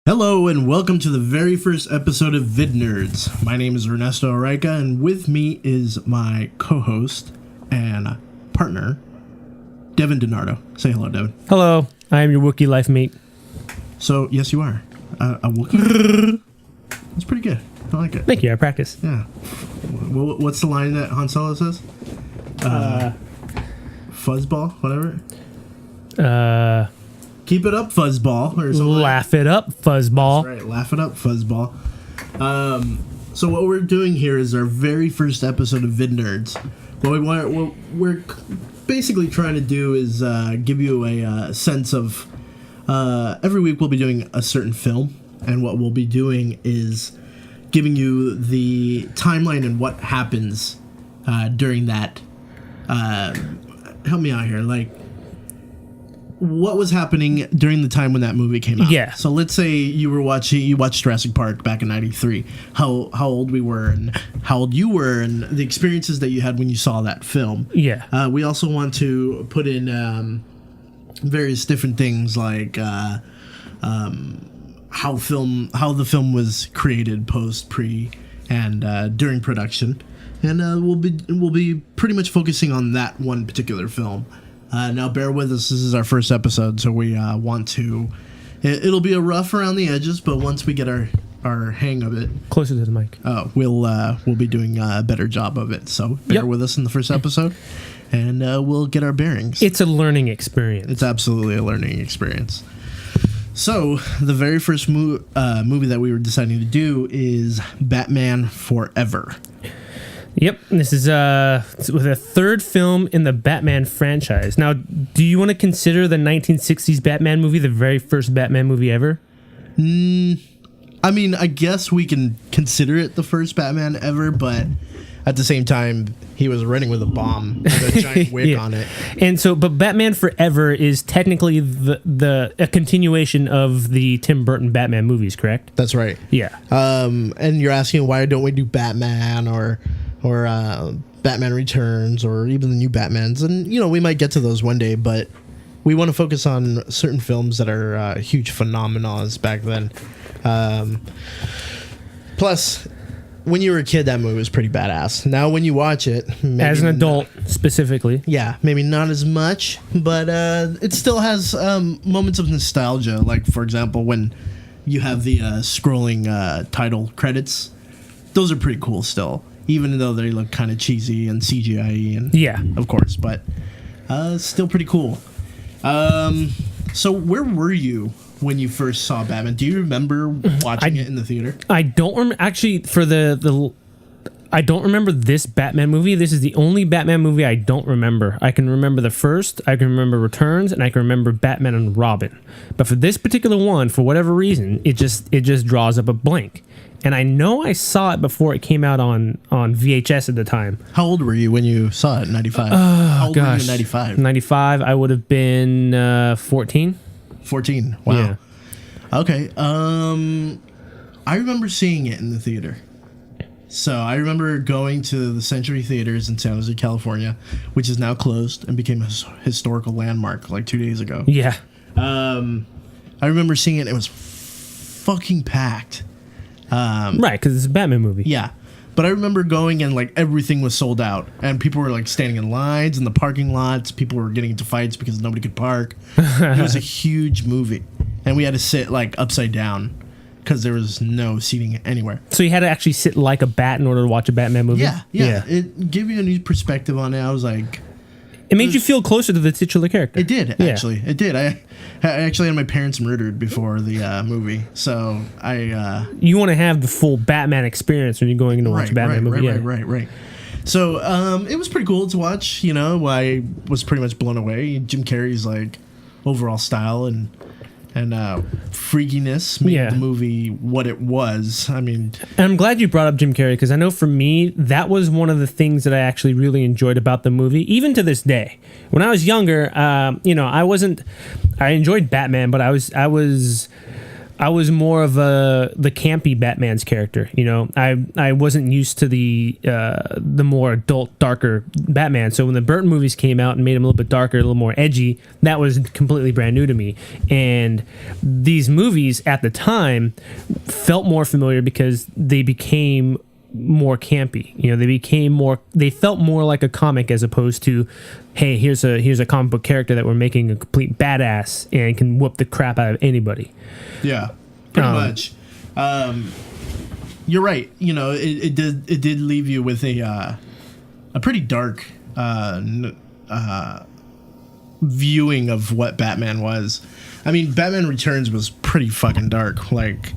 Hello and welcome to the very first episode of VidNerds. My name is Ernesto Araica and with me is my co-host and partner, Devin DiNardo. Say hello, Devin. Hello, I am your Wookiee life mate. So, yes you are. A Wookiee? That's pretty good. I like it. Thank you, I practice. Yeah. What's the line that Han Solo says? Fuzzball? Whatever? Keep it up, fuzzball, or something. Laugh it up, fuzzball. That's right, laugh it up, fuzzball. So what we're doing here is our very first episode of VidNerds. What we're basically trying to do is give you a sense of every week we'll be doing a certain film, and what we'll be doing is giving you the timeline and what happens during that. Help me out here, like, what was happening during the time when that movie came out? Yeah. So let's say you watched Jurassic Park back in '93. How old we were and how old you were and the experiences that you had when you saw that film. Yeah. We also want to put in various different things like how the film was created, post, pre, and during production, and we'll be pretty much focusing on that one particular film. Now, bear with us. This is our first episode, so we want to... It'll be a rough around the edges, but once we get our hang of it... Closer to the mic. We'll be doing a better job of it. So bear with us in the first episode, and we'll get our bearings. It's a learning experience. It's absolutely a learning experience. So, the very first movie that we were deciding to do is Batman Forever. Yep, this is with a third film in the Batman franchise. Now, do you want to consider the 1960s Batman movie the very first Batman movie ever? I mean, I guess we can consider it the first Batman ever, but at the same time, he was running with a bomb with a giant wig on it. And so, but Batman Forever is technically a continuation of the Tim Burton Batman movies, correct? That's right. Yeah. And you're asking why don't we do Batman or Batman Returns or even the new Batmans, and we might get to those one day, but we want to focus on certain films that are huge phenomenons back then. Plus, when you were a kid, that movie was pretty badass. Now, when you watch it, as an adult specifically, maybe not as much, but it still has moments of nostalgia. Like, for example, when you have the scrolling title credits, those are pretty cool still. Even though they look kind of cheesy and CGI and of course, but still pretty cool. So where were you when you first saw Batman? Do you remember watching it in the theater? I don't remember. Actually, for I don't remember this Batman movie. This is the only Batman movie I don't remember. I can remember the first, I can remember Returns, and I can remember Batman and Robin. But for this particular one, for whatever reason, it just draws up a blank. And I know I saw it before it came out on VHS at the time. How old were you when you saw it in 95? How old were you in 95? 95, I would have been 14. 14, wow. Yeah. Okay, I remember seeing it in the theater. So I remember going to the Century Theaters in San Jose, California, which is now closed and became a historical landmark like 2 days ago. Yeah. I remember seeing it. It was fucking packed. Right, because it's a Batman movie. Yeah. But I remember going and like everything was sold out and people were like standing in lines in the parking lots. People were getting into fights because nobody could park. It was a huge movie. And we had to sit like upside down because there was no seating anywhere. So you had to actually sit like a bat in order to watch a Batman movie? Yeah. It gave you a new perspective on it. I was like... It made you feel closer to the titular character. It did, actually. It did. I actually had my parents murdered before the movie, so You want to have the full Batman experience when you're going to watch a Batman movie. Right. So it was pretty cool to watch. I was pretty much blown away. Jim Carrey's like overall style and freakiness made the movie what it was. I mean, and I'm glad you brought up Jim Carrey because I know for me that was one of the things that I actually really enjoyed about the movie, even to this day. When I was younger, I enjoyed Batman, but I was I was more of the campy Batman's character. You know, I wasn't used to the more adult, darker Batman. So when the Burton movies came out and made him a little bit darker, a little more edgy, that was completely brand new to me. And these movies at the time felt more familiar because they became more campy. You know, they felt more like a comic as opposed to, hey, here's a comic book character that we're making a complete badass and can whoop the crap out of anybody. Yeah, pretty much. You're right. You know, it did leave you with a pretty dark viewing of what Batman was. I mean, Batman Returns was pretty fucking dark. Like,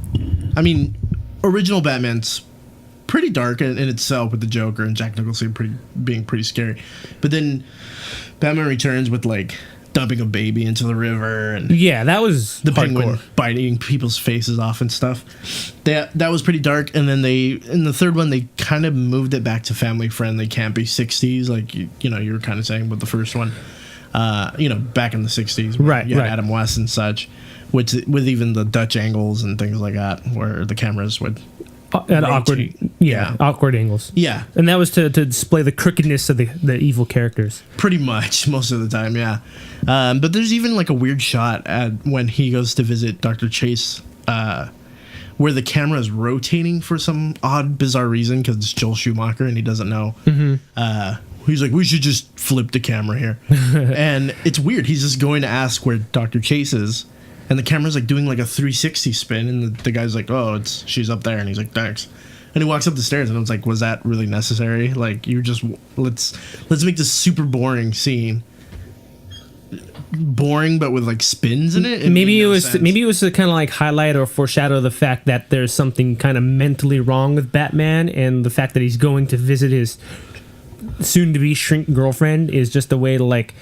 I mean, original Batman's pretty dark in itself with the Joker and Jack Nicholson being pretty scary. But then Batman Returns with like dumping a baby into the river and that was the hardcore. Penguin biting people's faces off and stuff. That was pretty dark. And then in the third one they kind of moved it back to family friendly, campy 60s, like you know you were kind of saying with the first one. You know, back in the 60s, right? Adam West and such, with even the Dutch angles and things like that, where the cameras would at awkward angles. Yeah, and that was to display the crookedness of the evil characters. Pretty much most of the time, yeah. But there's even like a weird shot when he goes to visit Dr. Chase, where the camera is rotating for some odd, bizarre reason because it's Joel Schumacher and he doesn't know. He's like, we should just flip the camera here, and it's weird. He's just going to ask where Dr. Chase is. And the camera's like doing like a 360 spin, and the guy's like, "Oh, she's up there," and he's like, "Thanks." And he walks up the stairs, and I was like, "Was that really necessary? Like, you just let's make this super boring scene, boring but with like spins in it." Maybe it was to kind of like highlight or foreshadow the fact that there's something kind of mentally wrong with Batman, and the fact that he's going to visit his soon-to-be shrink girlfriend is just a way to like,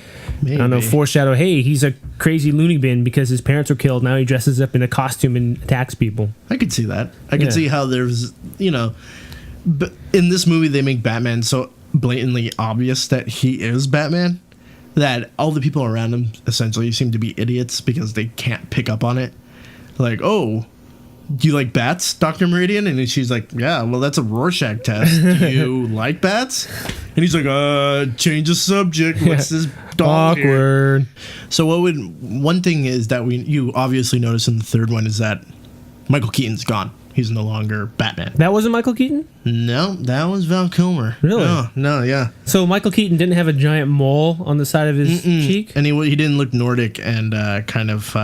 maybe. I don't know, foreshadow, hey, he's a crazy loony bin because his parents were killed. Now he dresses up in a costume and attacks people. I could see that. I could see how there's, you know, but in this movie they make Batman so blatantly obvious that he is Batman that all the people around him essentially seem to be idiots because they can't pick up on it. Like, oh, do you like bats, Dr. Meridian? And she's like, yeah, well, that's a Rorschach test. Do you like bats? And he's like, change the subject. What's this dog awkward here? So one thing is that you obviously notice in the third one is that Michael Keaton's gone. He's no longer Batman. That wasn't Michael Keaton? No, that was Val Kilmer. Really? No, yeah. So Michael Keaton didn't have a giant mole on the side of his cheek? And he didn't look Nordic and kind of...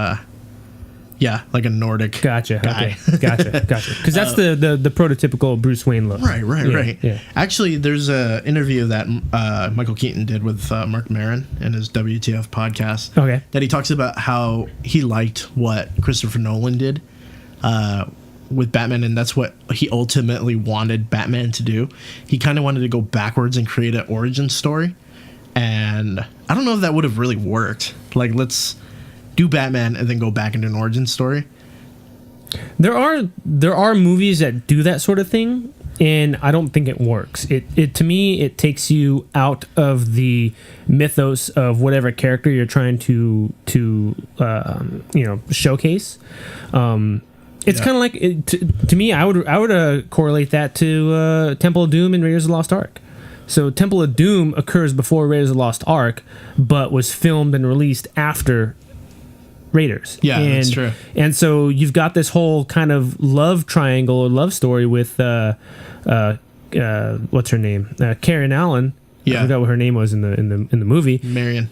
yeah, like a Nordic guy. Okay. Gotcha. Because that's the prototypical Bruce Wayne look. Right. Yeah. Actually, there's an interview that Michael Keaton did with Mark Maron in his WTF podcast. Okay. That he talks about how he liked what Christopher Nolan did with Batman, and that's what he ultimately wanted Batman to do. He kind of wanted to go backwards and create an origin story. And I don't know if that would have really worked. Like, let's do Batman and then go back into an origin story. There are movies that do that sort of thing, and I don't think it works. It to me, it takes you out of the mythos of whatever character you're trying to showcase. It's kind of like to me. I would correlate that to Temple of Doom and Raiders of the Lost Ark. So Temple of Doom occurs before Raiders of the Lost Ark, but was filmed and released after Raiders. Yeah, that's true. And so you've got this whole kind of love triangle or love story with what's her name, Karen Allen. Yeah, I forgot what her name was in the movie. Marion.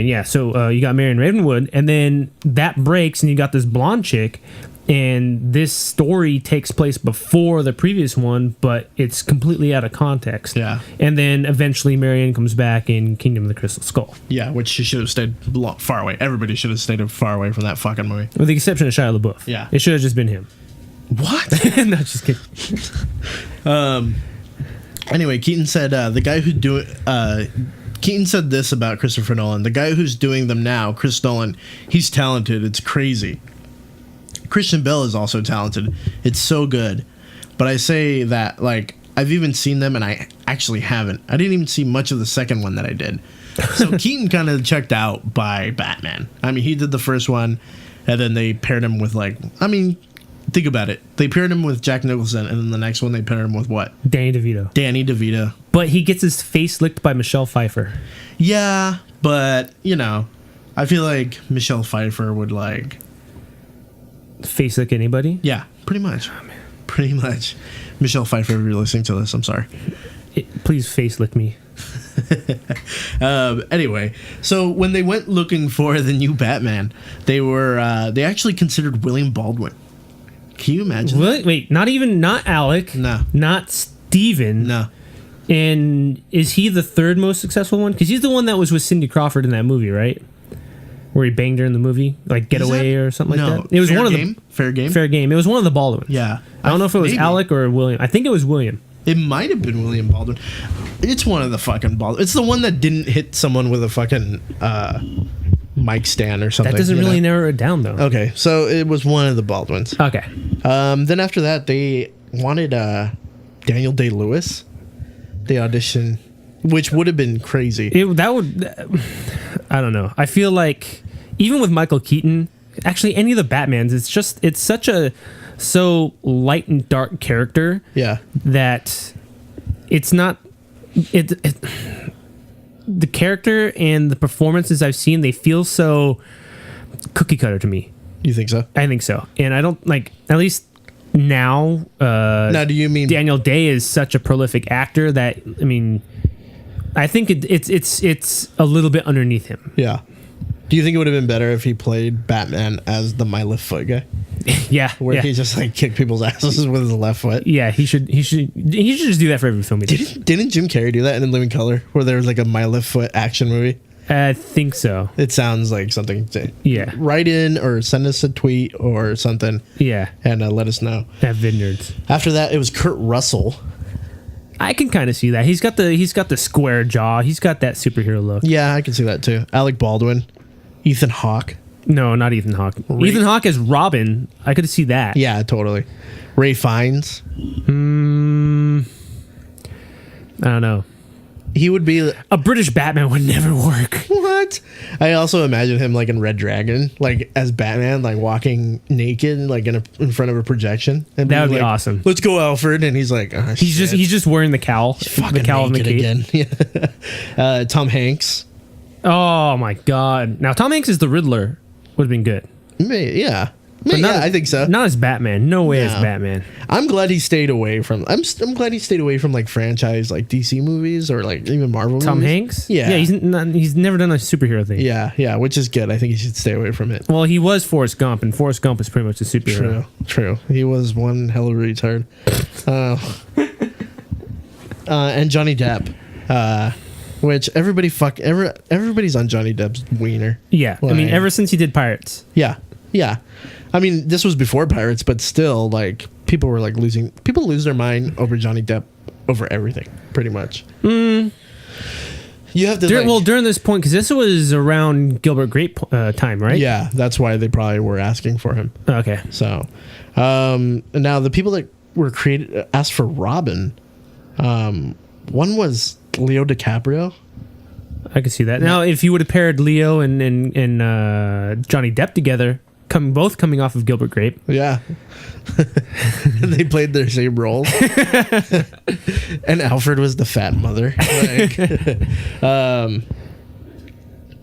Yeah. So you got Marion Ravenwood, and then that breaks, and you got this blonde chick. And this story takes place before the previous one, but it's completely out of context. Yeah. And then eventually Marion comes back in Kingdom of the Crystal Skull. Yeah, which she should have stayed far away. Everybody should have stayed far away from that fucking movie. With the exception of Shia LaBeouf. Yeah. It should have just been him. What? No, just kidding. Anyway, Keaton said Keaton said this about Christopher Nolan. The guy who's doing them now, Chris Nolan, he's talented. It's crazy. Christian Bale is also talented. It's so good. But I say that, like, I've even seen them, and I actually haven't. I didn't even see much of the second one that I did. So Keaton kind of checked out by Batman. I mean, he did the first one, And then they paired him with think about it. They paired him with Jack Nicholson, and then the next one they paired him with what? Danny DeVito. Danny DeVito. But he gets his face licked by Michelle Pfeiffer. Yeah, but I feel like Michelle Pfeiffer would face lick anybody? Yeah, pretty much. Oh, man. Pretty much. Michelle Pfeiffer, if you're listening to this, I'm sorry. Please face lick me. Anyway, so when they went looking for the new Batman, they actually considered William Baldwin. Can you imagine? Wait, not Alec. No. Not Steven. No. And is he the third most successful one? Because he's the one that was with Cindy Crawford in that movie, right? Where he banged her in the movie, like Getaway or something like that. It was one of the Fair Game. Fair Game. It was one of the Baldwins. Yeah. I don't know if it was Alec or William. I think it was William. It might have been William Baldwin. It's one of the fucking Baldwin. It's the one that didn't hit someone with a fucking mic stand or something. That doesn't really narrow it down, though. Okay, so it was one of the Baldwins. Okay. Then after that, they wanted Daniel Day-Lewis. They auditioned, which would have been crazy. I don't know. I feel like even with Michael Keaton, actually any of the Batmans, it's such a so light and dark character. Yeah. That it's not the character and the performances I've seen, they feel so cookie cutter to me. You think so? I think so. And I don't at least now. Now, do you mean Daniel Day is such a prolific actor that I think it's a little bit underneath him. Yeah. Do you think it would have been better if he played Batman as the my left foot guy? Yeah. Where he just kicked people's asses with his left foot? Yeah, he should just do that for every film he does. Didn't Jim Carrey do that in Living Color, where there was a my left foot action movie? I think so. It sounds like something. Yeah. Write in or send us a tweet or something. Yeah. And let us know. At VidNerds. After that, it was Kurt Russell. I can kind of see that. He's got the square jaw. He's got that superhero look. Yeah, I can see that too. Alec Baldwin, Ethan Hawke. No, not Ethan Hawke. Ethan Hawke as Robin. I could see that. Yeah, totally. Ray Fiennes. I don't know. He would be a British Batman would never work. What? I also imagine him in Red Dragon, as Batman, walking naked, in front of a projection. And that would be awesome. Let's go, Alfred, and he's like, oh, he's just wearing the cowl, the cowl and the cape. Again. Yeah. Tom Hanks. Oh my God! Now Tom Hanks is the Riddler. Would have been good. Yeah. I think so. Not as Batman. No way as Batman. I'm glad he stayed away from. I'm glad he stayed away from franchise DC movies or even Marvel. Tom movies. Hanks. Yeah. He's never done a superhero thing. Yeah, which is good. I think he should stay away from it. Well, he was Forrest Gump, and Forrest Gump is pretty much a superhero. True. He was one hell of a retard. And Johnny Depp. Which everybody's on Johnny Depp's wiener. Yeah, ever since he did Pirates. Yeah. This was before Pirates, but still, people were people lose their mind over Johnny Depp over everything, pretty much. You have to during this point, because this was around Gilbert Grape time, right? Yeah, that's why they probably were asking for him. Okay. So, now the people that were asked for Robin, one was Leo DiCaprio. I can see that. Now, if you would have paired Leo and Johnny Depp together, both coming off of Gilbert Grape. Yeah. They played their same roles. And Alfred was the fat mother.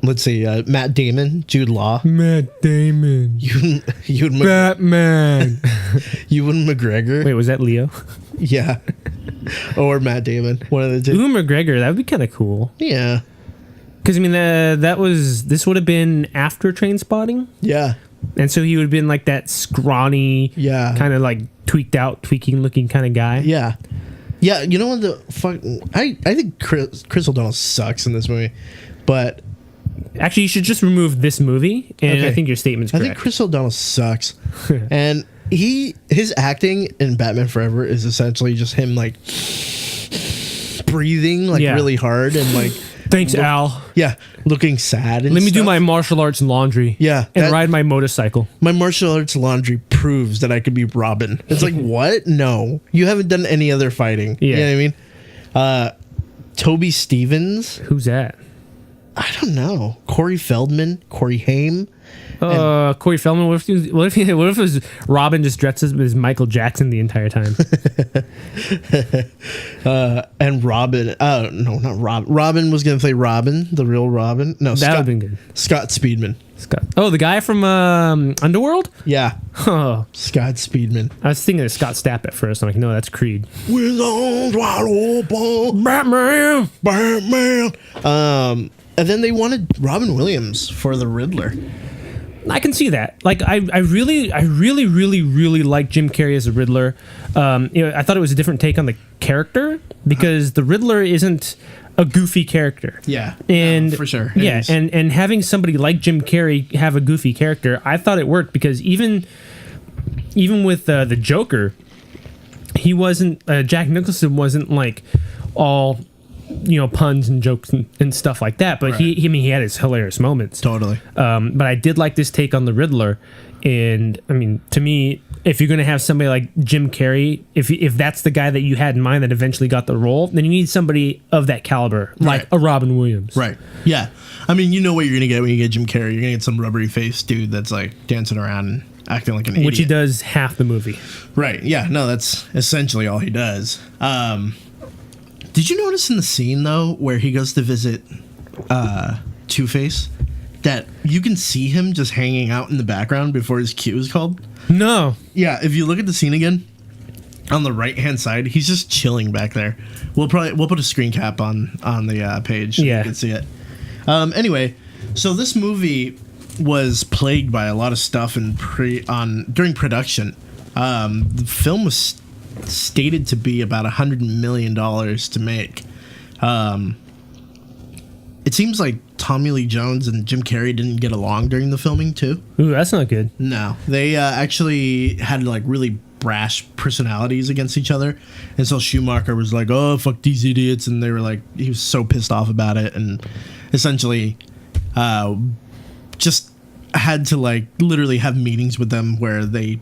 Let's see. Matt Damon, Jude Law. Matt Damon. Batman. Ewan McGregor. Wait, was that Leo? Yeah. Or Matt Damon. One of the two. Ewan McGregor, that would be kind of cool. Yeah. Because, this would have been after Trainspotting. Yeah. And so he would have been that scrawny, kind of tweaking looking kind of guy. Yeah. Yeah, you know what the fuck? I think Chris O'Donnell sucks in this movie, but... Actually, you should just remove this movie, and I think your statement's correct. I think Chris O'Donnell sucks. And his acting in Batman Forever is essentially just him, breathing, really hard and, Thanks, Al. Yeah, looking sad. Let me do my martial arts laundry. Yeah. And ride my motorcycle. My martial arts laundry proves that I could be Robin. It's what? No. You haven't done any other fighting. Yeah. You know what I mean? Toby Stevens. Who's that? I don't know. Corey Feldman. Corey Haim. Corey Feldman. What if it was Robin just dresses as Michael Jackson the entire time? And Robin. No, not Robin. Robin was gonna play Robin, the real Robin. No, That would have been good. Scott Speedman. Scott. Oh, the guy from Underworld. Yeah, Oh, Scott Speedman. I was thinking of Scott Stapp at first. I'm like, no, that's Creed. With arms wide open, Batman. Batman. And then they wanted Robin Williams for the Riddler. I can see that. Like, I really like Jim Carrey as a Riddler. I thought it was a different take on the character because the Riddler isn't a goofy character. Yeah, and no, for sure. And having somebody like Jim Carrey have a goofy character, I thought it worked because even with the Joker, he wasn't Jack Nicholson wasn't like all puns and jokes and stuff like that, but right. he had his hilarious moments. Totally. But I did like this take on the Riddler, and I mean, to me, if you're gonna have somebody like Jim Carrey, if that's the guy that you had in mind that eventually got the role, then you need somebody of that caliber, like right. a Robin Williams. Right. Yeah. I mean, you know what you're gonna get when you get Jim Carrey. You're gonna get some rubbery faced dude that's like dancing around and acting like an idiot. Which he does half the movie. Right. Yeah. No, that's essentially all he does. Did you notice in the scene though where he goes to visit Two-Face that you can see him just hanging out in the background before his cue is called? No. Yeah, if you look at the scene again, on the right hand side, he's just chilling back there. We'll put a screen cap on the page so Yeah. you can see it. Anyway, so this movie was plagued by a lot of stuff during production. The film was stated to be about $100 million to make. It seems like Tommy Lee Jones and Jim Carrey didn't get along during the filming too. Ooh, that's not good. No, they actually had like really brash personalities against each other, and so Schumacher was like, "Oh, fuck these idiots," and they were like, he was so pissed off about it, and essentially, just had to like literally have meetings with them where they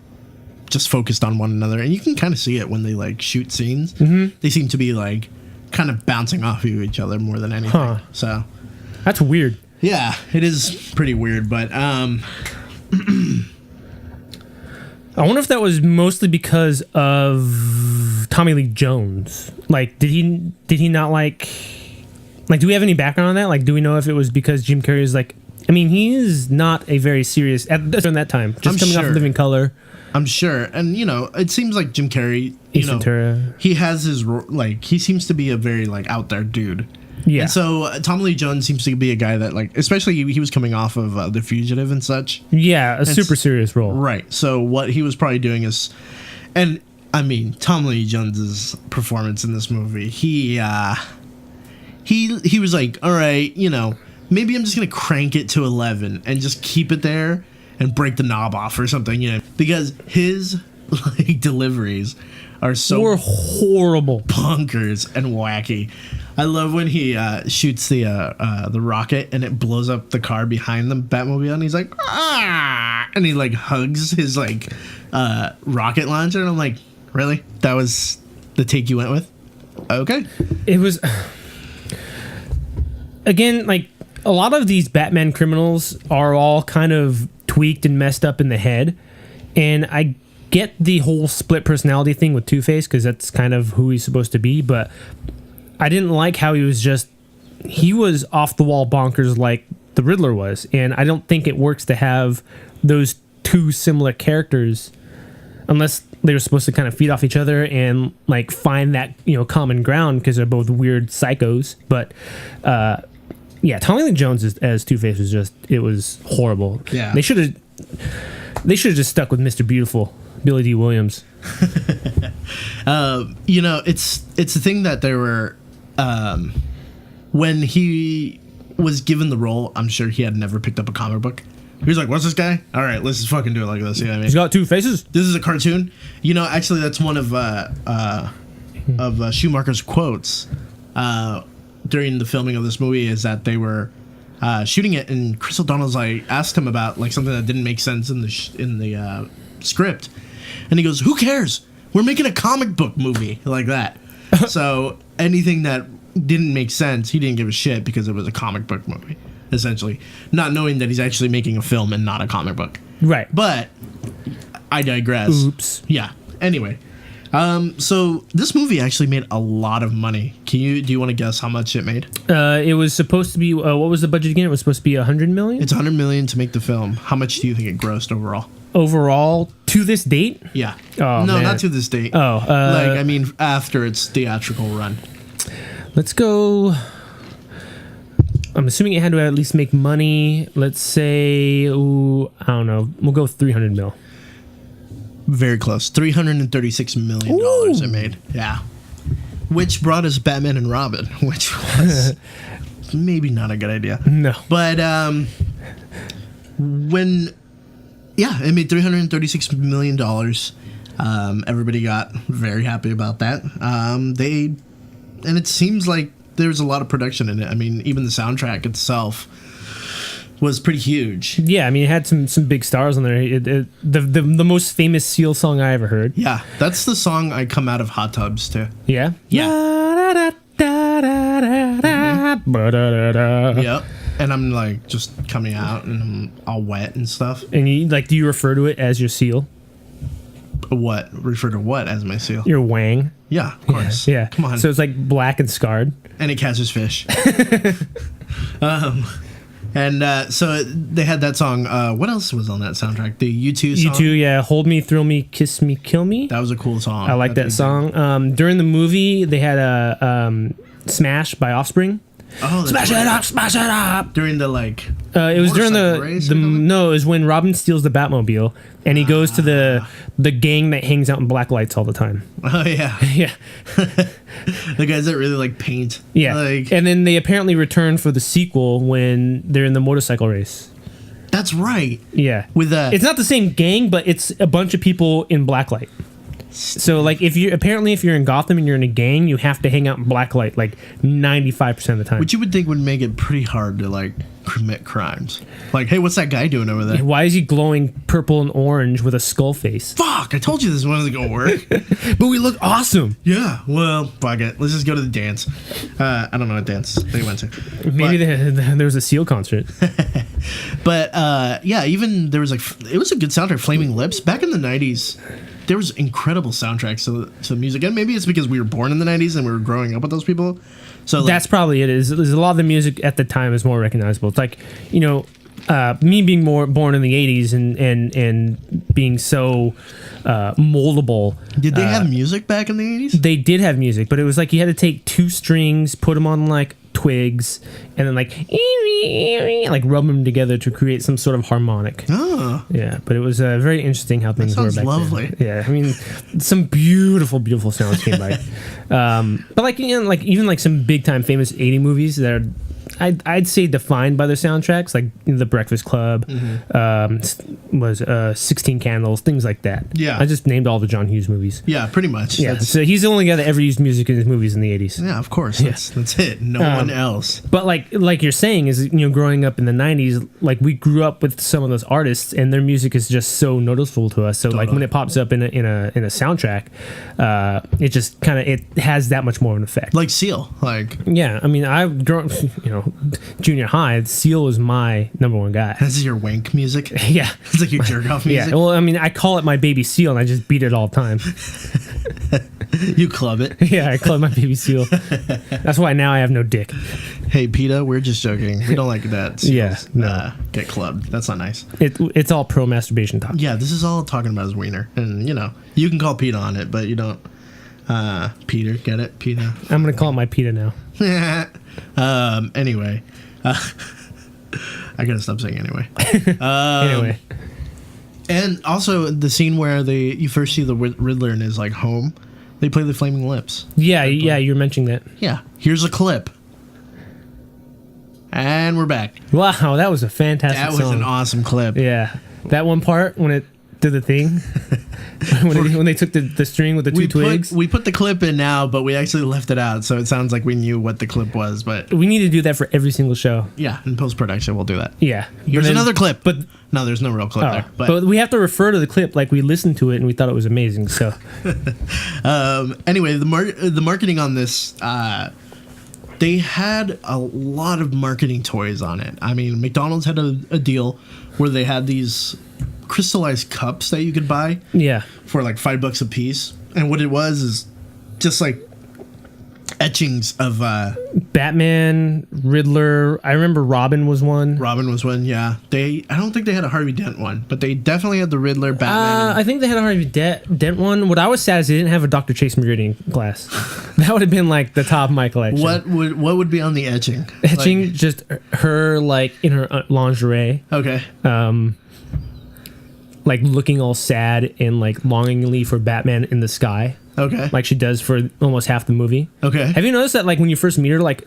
just focused on one another, and you can kind of see it when they like shoot scenes. Mm-hmm. They seem to be like kind of bouncing off of each other more than anything. Huh. So That's weird. yeah, it is pretty weird, but I wonder if that was mostly because of Tommy Lee Jones. Like, did he not like? Do we have any background on that? Like, do we know if it was because Jim Carrey is like? I mean, he is not a very serious during that time. Just coming off of Living Color. I'm sure, and it seems like Jim Carrey. Ace Ventura. He has his like. He seems to be a very like out there dude. Yeah. And so Tommy Lee Jones seems to be a guy that like, especially he was coming off of The Fugitive and such. Yeah, a super serious role. Right. So what he was probably doing is, and I mean, Tommy Lee Jones's performance in this movie, he was like, all right, maybe I'm just gonna crank it to 11 and just keep it there and break the knob off or something, because his like deliveries are so horrible, bonkers and wacky. I love when he shoots the rocket and it blows up the car behind the Batmobile, and he's like, ah, and he like hugs his like rocket launcher, and I'm like, really? That was the take you went with? Okay. It was again like a lot of these Batman criminals are all kind of tweaked and messed up in the head, and I get the whole split personality thing with Two-Face because that's kind of who he's supposed to be, but I didn't like how he was off the wall bonkers like the Riddler was, and I don't think it works to have those two similar characters unless they were supposed to kind of feed off each other and like find that common ground because they're both weird psychos. But yeah, Tommy Lee Jones as Two-Face was horrible. Yeah, they should have just stuck with Mr. Beautiful, Billy D. Williams. It's the thing that there were when he was given the role, I'm sure he had never picked up a comic book. He was like, what's this guy? All right, let's just fucking do it like this. You know what I mean? He's got two faces. This is a cartoon. Actually, that's one of Schumacher's quotes during the filming of this movie is that they were shooting it, and Chris O'Donnell's like asked him about like something that didn't make sense in the script, and he goes, "Who cares? We're making a comic book movie like that." So anything that didn't make sense, he didn't give a shit because it was a comic book movie. essentially, not knowing that he's actually making a film and not a comic book. Right. But I digress. Oops. Yeah. Anyway, so this movie actually made a lot of money. Do you want to guess how much it made? It was supposed to be what was the budget again? It was supposed to be $100 million. It's $100 million to make the film. How much do you think it grossed overall? Overall to this date? Yeah. Oh, no, man. not to this date. Oh, like I mean, after its theatrical run. Let's go. I'm assuming it had to at least make money. Let's say, ooh, I don't know. We'll go 300 mil. Very close. $336 million it made. Yeah. Which brought us Batman and Robin, which was maybe not a good idea. No. But it made $336 million. Everybody got very happy about that. And it seems like there's a lot of production in it. I mean, even the soundtrack itself was pretty huge. Yeah, I mean, it had some big stars on there. The most famous Seal song I ever heard. Yeah, that's the song I come out of hot tubs to. Yeah? Yeah. Yep. And I'm like just coming out and I'm all wet and stuff. And you do you refer to it as your seal? What? Refer to what as my seal? Your wang? Yeah, of course. Yeah. Come on. So it's like black and scarred. And it catches fish. So they had that song. What else was on that soundtrack? The U2 song? U2, yeah. Hold Me, Thrill Me, Kiss Me, Kill Me. That was a cool song. I like that song. During the movie, they had a Smash by Offspring. Oh, Smash it up, smash it up. During the like. It was during race no, it was when Robin steals the Batmobile and he goes to the gang that hangs out in black lights all the time. Oh yeah, Yeah, the guys that really like paint. yeah. Like, And then they apparently return for the sequel when they're in the motorcycle race. that's right. Yeah, With that, it's not the same gang, but it's a bunch of people in blacklight. So like if you're in Gotham and you're in a gang, you have to hang out in blacklight like 95% of the time. which you would think would make it pretty hard to like commit crimes. Like, hey, what's that guy doing over there? Why is he glowing purple and orange with a skull face? Fuck! I told you this wasn't gonna work. But we look awesome. Yeah. Well, fuck it. Let's just go to the dance. I don't know what dance they went to. Maybe there was a Seal concert. But yeah, even there was like it was a good soundtrack. Flaming Lips back in the '90s. There was incredible soundtracks to music, and maybe it's because we were born in the '90s and we were growing up with those people. So like, That's probably it. There's a lot of the music at the time is more recognizable. It's like, me being more born in the '80s and being so moldable. did they have music back in the '80s? They did have music, but it was like you had to take two strings, put them on like twigs, and then like rub them together to create some sort of harmonic. Oh, Yeah, but it was very interesting how things were sounds back lovely. then. Yeah, I mean, some beautiful sounds came by. But like even like some big time famous '80 movies that are, I'd say defined by their soundtracks, like The Breakfast Club, was 16 Candles, things like that. Yeah. I just named all the John Hughes movies. yeah, pretty much. Yeah, so he's the only guy that ever used music in his movies in the 80s. Yeah, of course. That's it. No one else. But like you're saying is, growing up in the 90s, like we grew up with some of those artists and their music is just so noticeable to us. So like when it pops up in a soundtrack, it just kind of, it has that much more of an effect. Like Seal. Like, Yeah, I mean, I've grown, junior high, Seal was my number one guy. this is your wank music. Yeah. It's like your jerk off music. Yeah, well, I mean, I call it my baby Seal, and I just beat it all the time. You club it. Yeah, I call it my baby Seal. That's why now I have no dick. Hey, PETA, we're just joking. We don't like that. Seals, Yeah, no. get clubbed. That's not nice. It's all pro masturbation talk. Yeah, this is all talking about his wiener. And, you can call PETA on it, but you don't. Peter, get it? PETA. I'm gonna call it my PETA now. Anyway. I gotta stop saying anyway. Anyway, And also the scene where you first see the Riddler in his like home, they play the Flaming Lips. yeah, you're mentioning that. Yeah. Here's a clip. And we're back. Wow, that was a fantastic That was song. an awesome clip. Yeah, that one part when it did the thing, when they took the string with the two twigs. We put the clip in now, but we actually left it out, so it sounds like we knew what the clip was. But We need to do that for every single show. yeah, in post production, we'll do that. Yeah. Here's another clip. But No, there's no real clip there. but we have to refer to the clip like we listened to it and we thought it was amazing. So Anyway, the marketing on this they had a lot of marketing toys on it. I mean, McDonald's had a deal where they had these crystallized cups that you could buy for like $5 a piece. And what it was is just like etchings of Batman, Riddler. I remember Robin was one. Yeah. I don't think they had a Harvey Dent one, but they definitely had the Riddler, Batman. I think they had a Harvey Dent one. What I was sad is they didn't have a Dr. Chase Meridian glass. That would have been like the top of my collection. What would be on the etching? Etching, just her like in her lingerie. Okay. Like looking all sad and like longingly for Batman in the sky. Okay. Like she does for almost half the movie. Okay. Have you noticed that like when you first meet her, like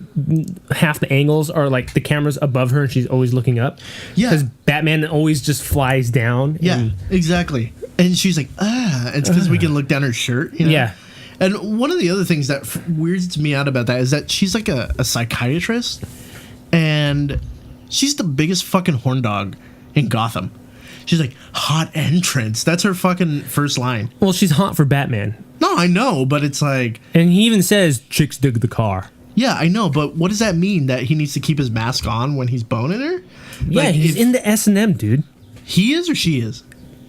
half the angles are like the camera's above her and she's always looking up? Yeah. Because Batman always just flies down. Yeah, exactly. And she's like, it's because we can look down her shirt. You know? Yeah. And one of the other things that weirds me out about that is that she's like a psychiatrist, and she's the biggest fucking horn dog in Gotham. She's like, hot entrance. That's her fucking first line. Well, she's hot for Batman. No, I know, but it's like... And he even says, chicks dig the car. Yeah, I know, but what does that mean? That he needs to keep his mask on when he's boning her? Yeah, like, he's in the S&M, dude. He is or she is?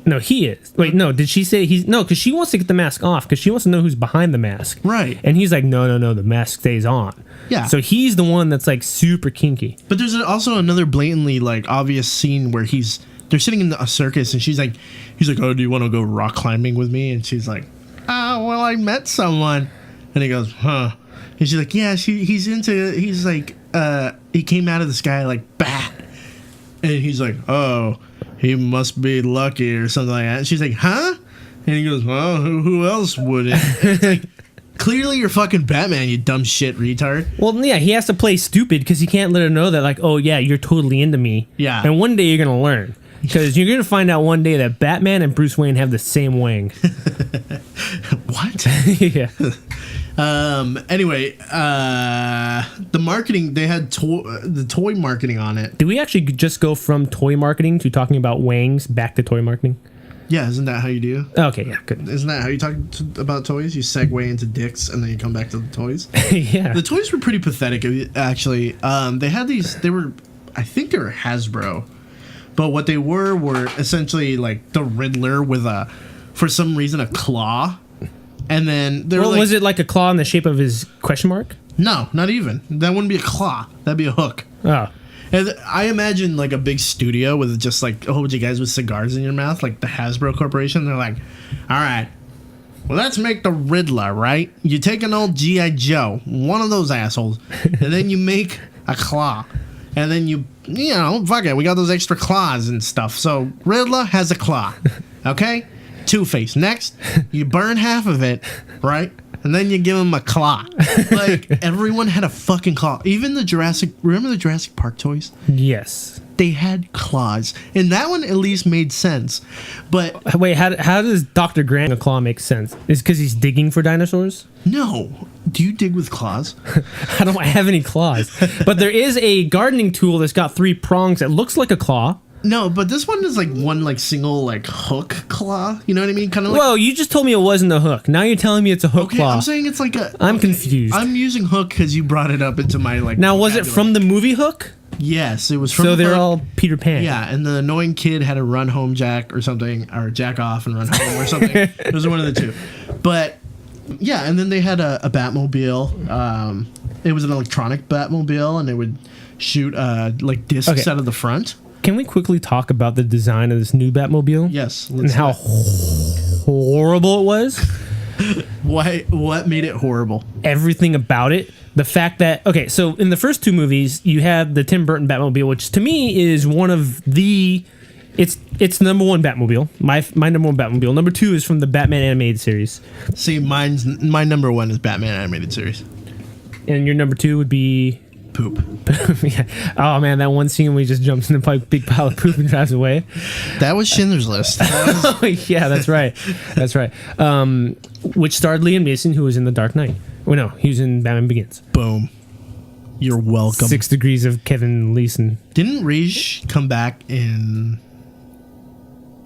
No, he is. Wait, no, did she say he's... No, because she wants to get the mask off, because she wants to know who's behind the mask. Right. And he's like, no, the mask stays on. Yeah. So he's the one that's like super kinky. But there's also another blatantly like obvious scene where they're sitting in a circus, and he's like, oh, do you want to go rock climbing with me? And she's like, well, I met someone. And he goes, huh? And she's like, yeah, he's like, he came out of the sky like bat. And he's like, oh, he must be lucky or something like that. And she's like, huh? And he goes, well, who else would it? It's like, clearly you're fucking Batman, you dumb shit retard. Well, yeah, he has to play stupid because he can't let her know that, like, oh, yeah, you're totally into me. Yeah. And one day you're going to learn. Because you're going to find out one day that Batman and Bruce Wayne have the same wang. What? Yeah. Anyway, the marketing, they had the toy marketing on it. Did we actually just go from toy marketing to talking about wangs back to toy marketing? Yeah, isn't that how you do? Okay, yeah, good. Isn't that how you talk about toys? You segue into dicks and then you come back to the toys. Yeah. The toys were pretty pathetic, actually. They had these. I think they were Hasbro, but what they were essentially like the Riddler with for some reason, a claw. And then there was it like a claw in the shape of his question mark? No, not even. That wouldn't be a claw. That'd be a hook. Oh. And I imagine like a big studio with just like a whole bunch of guys with cigars in your mouth, like the Hasbro Corporation. They're like, all right, well, let's make the Riddler, right? You take an old G.I. Joe, one of those assholes, and then you make a claw. And then you know, fuck it, we got those extra claws and stuff. So Riddler has a claw, okay? Two-Face. Next, you burn half of it, right? And then you give him a claw. Like, everyone had a fucking claw. Even remember the Jurassic Park toys? Yes. They had claws. And that one at least made sense. But... Wait, how does Dr. Grant a claw make sense? Is it because he's digging for dinosaurs? No. Do you dig with claws? I don't have any claws. But there is a gardening tool that's got 3 prongs that looks like a claw. No, but this one is like one like single like hook claw. You know what I mean? Kind of like. Whoa! You just told me it wasn't a hook. Now you're telling me it's a hook claw. I'm saying it's like a. I'm confused. I'm using hook because you brought it up into my like. Now, was it from the movie Hook? Yes, it was from. So they're Hook. all Peter Pan. Yeah, and the annoying kid had to run home jack or something, or jack off and run home or something. It was one of the two. But yeah, and then they had a Batmobile. It was an electronic Batmobile, and it would shoot like discs out of the front. Can we quickly talk about the design of this new Batmobile? Yes. And how horrible it was? What made it horrible? Everything about it. The fact that... Okay, so in the first 2 movies, you had the Tim Burton Batmobile, which to me is one of the... It's number 1 Batmobile. My number 1 Batmobile. Number 2 is from the Batman animated series. See, my number 1 is Batman animated series. And your number 2 would be... Poop. Yeah. Oh man, that one scene where he just jumps in a big pile of poop and drives away. That was Schindler's List. Oh, yeah, that's right. That's right. Which starred Liam Neeson, who was in The Dark Knight. Oh no, he was in Batman Begins. Boom. You're welcome. 6 Degrees of Kevin Leeson. Didn't Raj come back in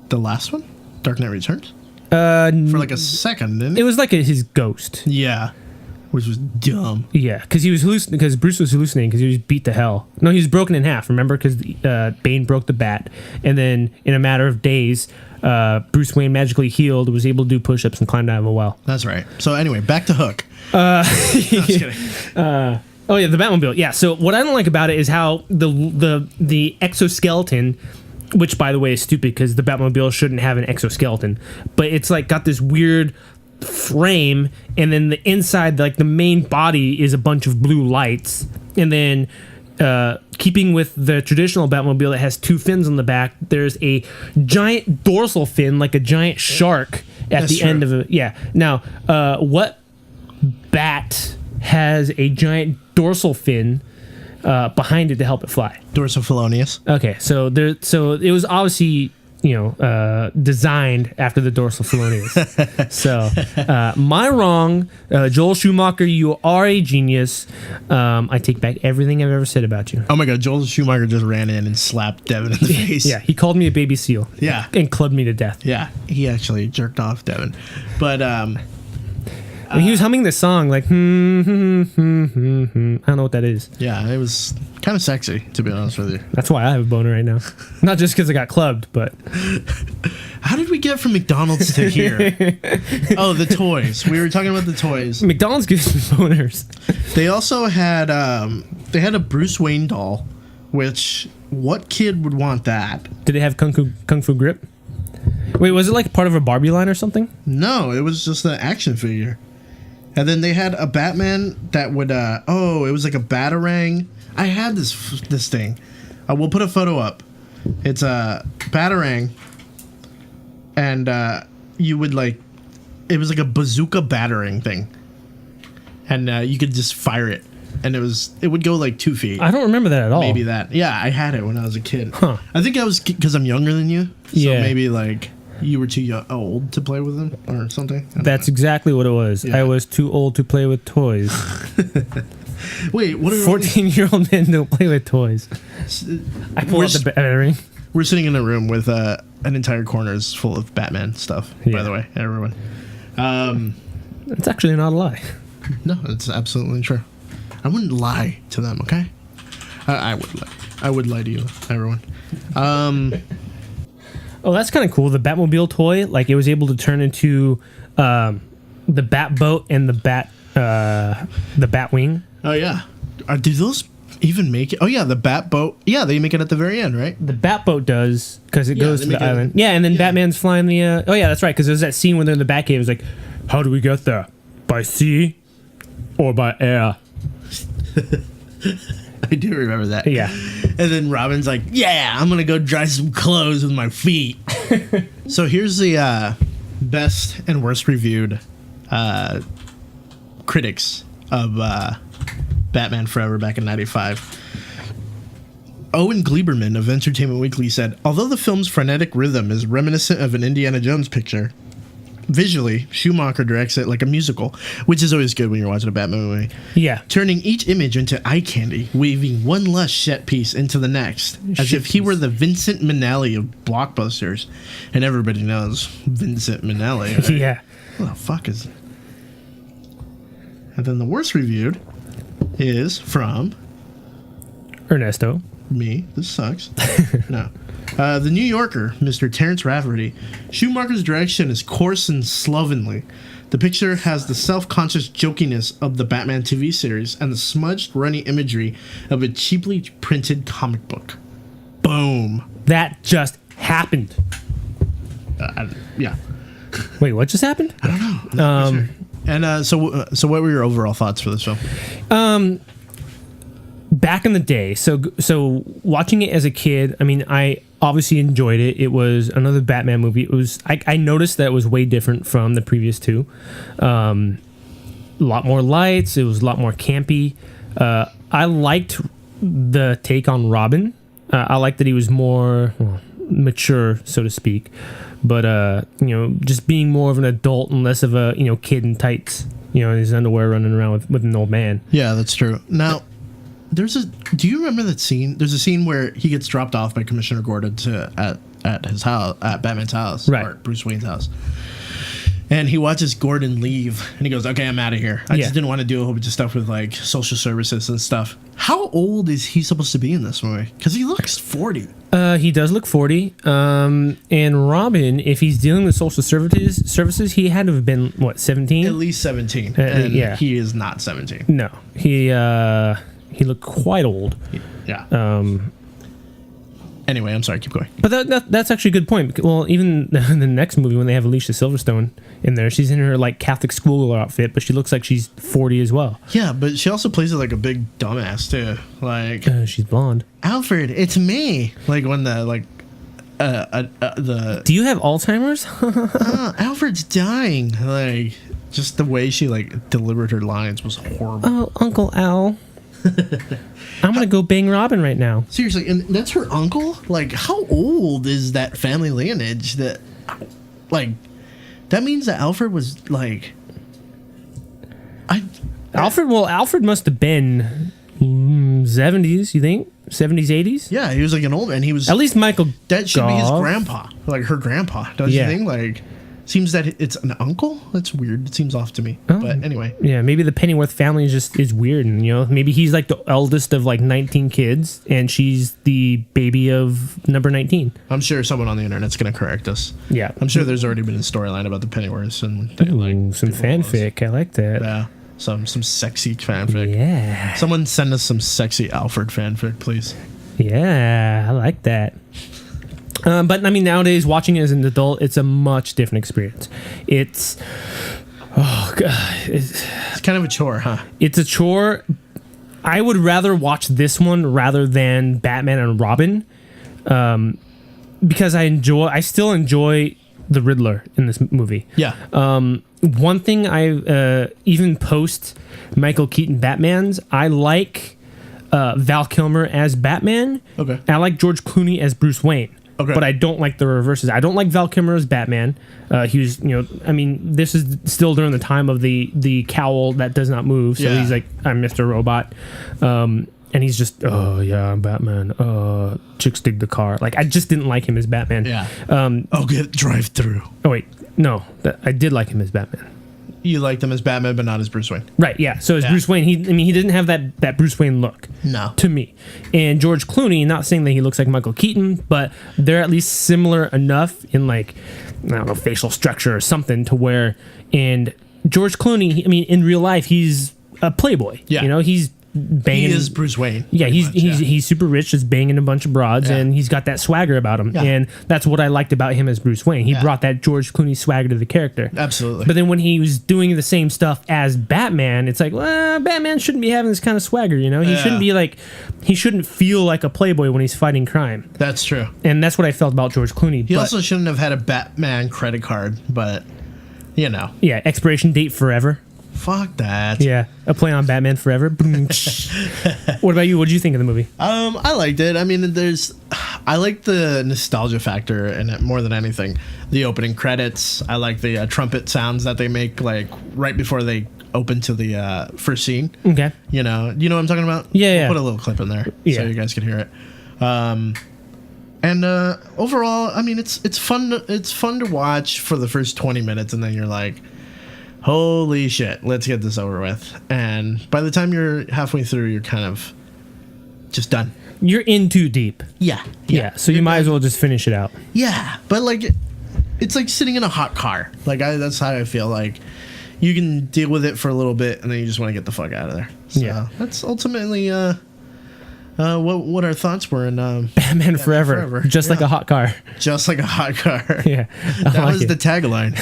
the last one, Dark Knight Returns? For like a second, didn't it? It was like his ghost. Yeah. which was dumb. Yeah, because he was because Bruce was hallucinating because he was beat to hell. No, he was broken in half. Remember, because Bane broke the bat, and then in a matter of days, Bruce Wayne magically healed, was able to do push-ups and climbed out of a well. That's right. So anyway, back to Hook. No, just kidding. Oh yeah, the Batmobile. Yeah. So what I don't like about it is how the exoskeleton, which by the way is stupid because the Batmobile shouldn't have an exoskeleton, but it's like got this weird frame, and then the inside, like the main body, is a bunch of blue lights, and then keeping with the traditional Batmobile that has two fins on the back, there's a giant dorsal fin like a giant shark at the end of it. Yeah. Now, what bat has a giant dorsal fin behind it to help it fly? Dorsiflonius. Okay, so it was obviously, designed after the dorsal felonius. So, my wrong. Joel Schumacher, you are a genius. I take back everything I've ever said about you. Oh my God, Joel Schumacher just ran in and slapped Devin in the face. Yeah, he called me a baby seal. Yeah. And clubbed me to death. Yeah, he actually jerked off Devin. But, And he was humming this song like, I don't know what that is. yeah, it was kind of sexy, to be honest with you. That's why I have a boner right now. Not just because I got clubbed, but... How did we get from McDonald's to here? Oh, the toys. We were talking about the toys. McDonald's gives me boners. They also had, they had a Bruce Wayne doll, which, what kid would want that? Did it have Kung Fu Grip? Wait, was it like part of a Barbie line or something? No, it was just an action figure. And then they had a Batman that would, it was like a Batarang. I had this thing. We'll put a photo up. It's a Batarang. And you would it was like a bazooka Batarang thing. And you could just fire it. And it would go like 2 feet. I don't remember that at all. Maybe that. Yeah, I had it when I was a kid. Huh. I think I was, because I'm younger than you. So Yeah. maybe you were too old to play with them or something. That's exactly what it was. Yeah. I was too old to play with toys. Wait, what are 14-year-old men don't play with toys. I pulled out the battery. We're sitting in a room with an entire corner is full of Batman stuff, by Yeah. the way, everyone. It's actually not a lie. No, it's absolutely true. I wouldn't lie to them, okay? I would lie. I would lie to you, everyone. Oh, that's kind of cool. The Batmobile toy, like it was able to turn into the Batboat and the Batwing. Oh, yeah. Do those even make it? Oh, yeah, the Batboat. Yeah, they make it at the very end, right? The Batboat does, because it Yeah, goes they to the make it- island. Yeah, and then Batman's flying the... oh, yeah, that's right, because there's that scene when they're in the Batcave. It was like, how do we get there? By sea or by air? I do remember that. Yeah. And then Robin's like, yeah, I'm going to go dry some clothes with my feet. So here's the best and worst reviewed critics of Batman Forever back in 95. Owen Gleiberman of Entertainment Weekly said, although the film's frenetic rhythm is reminiscent of an Indiana Jones picture, visually, Schumacher directs it like a musical, which is always good when you're watching a Batman movie. Yeah. Turning each image into eye candy, weaving one lush set piece into the next, as if he were the Vincent Minnelli of blockbusters. And everybody knows Vincent Minnelli. Right? Yeah. What the fuck is it? And then the worst reviewed is from Ernesto. me. This sucks. No. The New Yorker, Mr. Terrence Rafferty. Schumacher's direction is coarse and slovenly. The picture has the self-conscious jokiness of the Batman TV series and the smudged, runny imagery of a cheaply printed comic book. Boom. That just happened. Yeah. Wait, what just happened? I don't know. And so what were your overall thoughts for this film? Back in the day, so watching it as a kid, I mean, I obviously enjoyed it. It was another Batman movie. It was I noticed that it was way different from the previous two. A lot more lights. It was a lot more campy. I liked the take on Robin. I liked that he was more mature, so to speak. But just being more of an adult and less of a kid in tights, in his underwear running around with an old man. Yeah, that's true. Now, do you remember that scene? There's a scene where he gets dropped off by Commissioner Gordon at his house, at Batman's house, right, or Bruce Wayne's house. And he watches Gordon leave, and he goes, "Okay, I'm out of here. I just didn't want to do a whole bunch of stuff with like social services and stuff." How old is he supposed to be in this movie? Because he looks 40. He does look 40. And Robin, if he's dealing with social services, he had to have been what, 17? At least 17. And he is not 17. No, he looked quite old. Yeah. Anyway, I'm sorry. Keep going. But that's actually a good point. Well, even in the next movie when they have Alicia Silverstone in there, she's in her like Catholic school outfit, but she looks like she's 40 as well. Yeah, but she also plays it like a big dumbass too. Like she's blonde. Alfred, it's me. Like when the Do you have Alzheimer's? Alfred's dying. Like just the way she like delivered her lines was horrible. Oh, Uncle Al. I'm gonna go bang Robin right now. Seriously, and that's her uncle? Like, how old is that family lineage that, like, that means that Alfred was, like, Alfred must have been 70s, you think? 70s, 80s? Yeah, he was, like, an old, and he was... At least Michael That should be his Goff. grandpa, like, her grandpa, don't you think? Like... Seems that it's an uncle. That's weird. It seems off to me. Oh. But anyway. Yeah, maybe the Pennyworth family is weird, and maybe he's like the eldest of like 19 kids, and she's the baby of number 19. I'm sure someone on the internet's gonna correct us. Yeah, I'm sure there's already been a storyline about the Pennyworths and some fanfic. I like that. Yeah, some sexy fanfic. Yeah. Someone send us some sexy Alfred fanfic, please. Yeah, I like that. But I mean, nowadays, watching it as an adult, it's a much different experience. It's kind of a chore, huh? It's a chore. I would rather watch this one rather than Batman and Robin, because I still enjoy the Riddler in this movie. Yeah. One thing I even post Michael Keaton Batmans, I like Val Kilmer as Batman. Okay. And I like George Clooney as Bruce Wayne. Okay. But I don't like the reverses. I don't like Val Kilmer as Batman. He was, I mean, this is still during the time of the cowl that does not move. So he's like, I'm Mr. Robot. And he's just, oh, yeah, I'm Batman. Chicks dig the car. Like, I just didn't like him as Batman. Yeah. I'll get drive through. Oh, wait. No, I did like him as Batman. You liked him as Batman, but not as Bruce Wayne. Right, yeah. So as Bruce Wayne, he didn't have that Bruce Wayne look. No. To me. And George Clooney, not saying that he looks like Michael Keaton, but they're at least similar enough in like, I don't know, facial structure or something to where, and George Clooney, I mean, in real life, he's a playboy. Yeah. He's banging. He is Bruce Wayne. Yeah, he's super rich, just banging a bunch of broads, and he's got that swagger about him. Yeah. And that's what I liked about him as Bruce Wayne. He brought that George Clooney swagger to the character. Absolutely. But then when he was doing the same stuff as Batman, it's like, well, Batman shouldn't be having this kind of swagger, He shouldn't be like, he shouldn't feel like a playboy when he's fighting crime. That's true. And that's what I felt about George Clooney. He also shouldn't have had a Batman credit card, but, Yeah, expiration date forever. Fuck that. Yeah, a play on Batman Forever. What about you? What did you think of the movie? I liked it. I mean, I like the nostalgia factor in it more than anything. The opening credits. I like the trumpet sounds that they make, like right before they open to the first scene. Okay. You know what I'm talking about? Yeah. I'll put a little clip in there so you guys can hear it. And overall, I mean, it's fun. It's fun to watch for the first 20 minutes, and then you're like, holy shit, let's get this over with. And by the time you're halfway through, you're kind of just done. You're in too deep. Yeah. So you might as well just finish it out. Yeah, but like, it's like sitting in a hot car. Like, that's how I feel. Like, you can deal with it for a little bit, and then you just want to get the fuck out of there. So that's ultimately what our thoughts were in Batman Forever. Just like a hot car. Just like a hot car. Yeah. That was the tagline.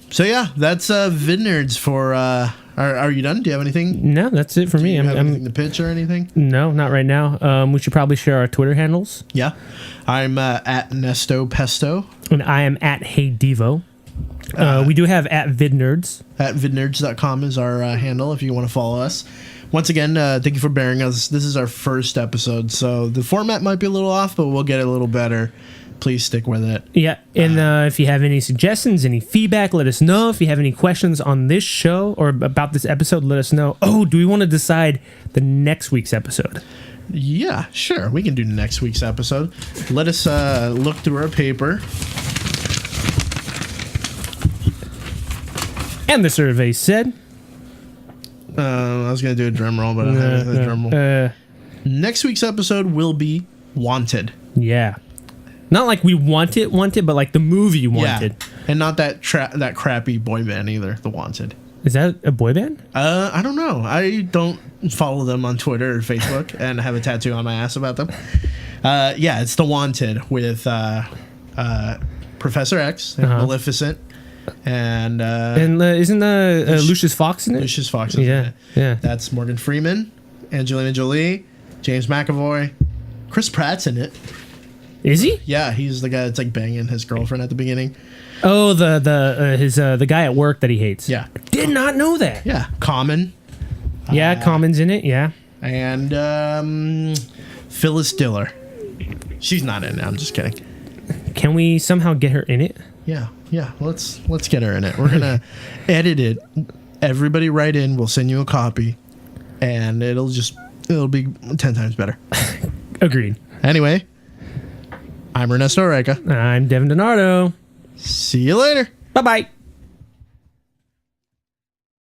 So yeah, that's VidNerds for are you done? Do you have anything? No, that's it for me. Do you have anything to pitch or anything? No, not right now. We should probably share our Twitter handles. Yeah. I'm at Nesto Pesto. And I am at Hey Devo. We do have at VidNerds. At vidnerds.com is our handle if you want to follow us. Once again, thank you for bearing us. This is our first episode, so the format might be a little off, but we'll get it a little better. Please stick with it. Yeah, and if you have any suggestions, any feedback, let us know. If you have any questions on this show or about this episode, let us know. Oh, do we want to decide the next week's episode? Yeah, sure. We can do next week's episode. Let us look through our paper. And the survey said... I was going to do a drum roll, but I don't have a drum roll. Next week's episode will be Wanted. Yeah. Not like we wanted, but like the movie Wanted. Yeah. And not that that crappy boy band either, The Wanted. Is that a boy band? I don't know. I don't follow them on Twitter or Facebook and have a tattoo on my ass about them. Yeah, it's The Wanted with Professor X and Maleficent. And isn't Lucius Fox in it? Lucius Fox is in it. Yeah. That's Morgan Freeman, Angelina Jolie, James McAvoy. Chris Pratt's in it. Is he? Yeah, he's the guy that's like banging his girlfriend at the beginning. Oh, the guy at work that he hates. Yeah. Did not know that. Yeah. Common. Yeah, Common's in it, yeah. And Phyllis Diller. She's not in it, I'm just kidding. Can we somehow get her in it? Yeah, let's get her in it. We're gonna edit it. Everybody write in, we'll send you a copy. And it'll be 10 times better. Agreed. Anyway, I'm Ernesto Oreca. I'm Devin Donardo. See you later. Bye-bye.